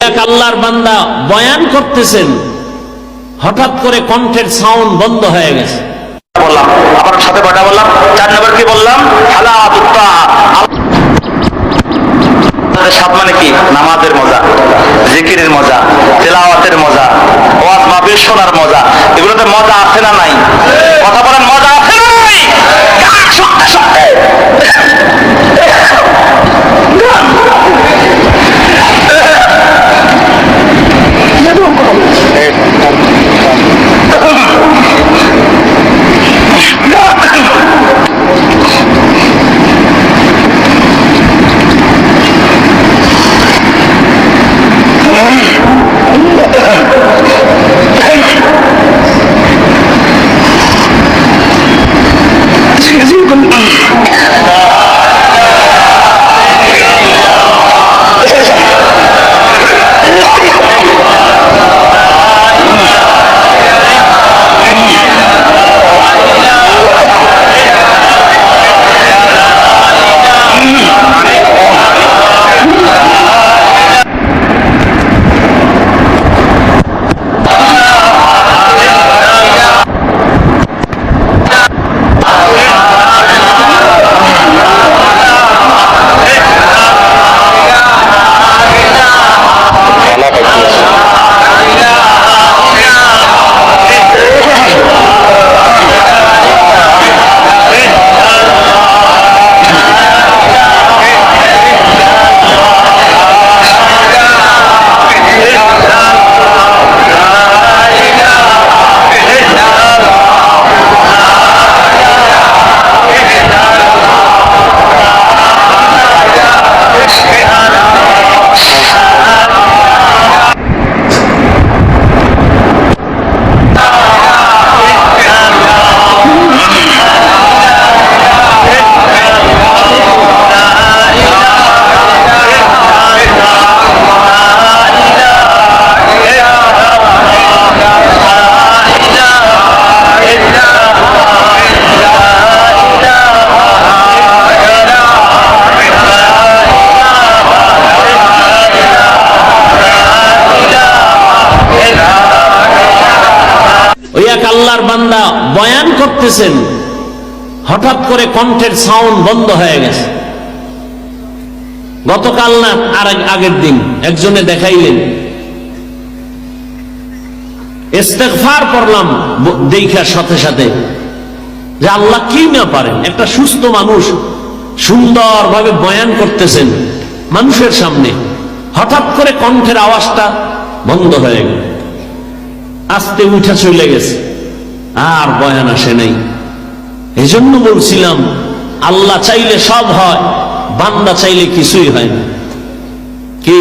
এক আল্লাহর বান্দা বয়ান করতেছেন, হঠাৎ করে কণ্ঠের সাউন্ড বন্ধ হয়ে গেছে। বললাম আপনার সাথে কথা বললাম, 4 নম্বর কি বললাম, হালাতুত্তা। সাত মানে কি? নামাজের মজা, জিকিরের মজা, তেলাওয়াতের মজা, ওয়াজ মাহফিল শোনার মজা। এগুলোতে মজা আছে না নাই? কথা বলেন, মজা আছে না নাই? গান শুনতে শুনতে আল্লাহর বান্দা বয়ান করতেছেন, হঠাৎ করে কণ্ঠের সাউন্ড বন্ধ হয়ে গেছে। গতকাল না আর আগের দিন একজনে দেখাইলেন, ইস্তেগফার করলাম দেখার সাথে সাথে যে আল্লাহ কি না পারেন, একটা সুস্থ মানুষ সুন্দরভাবে বয়ান করতেছেন মানুষের সামনে, হঠাৎ করে কণ্ঠের আওয়াজটা বন্ধ হয়ে গেল, আস্তে উঠা চলে গেছে, আর বয়ান আসে নাই। এই জন্য বলছিলাম আল্লাহ চাইলে সব হয়, বান্দা চাইলে কিছুই হয় না। কি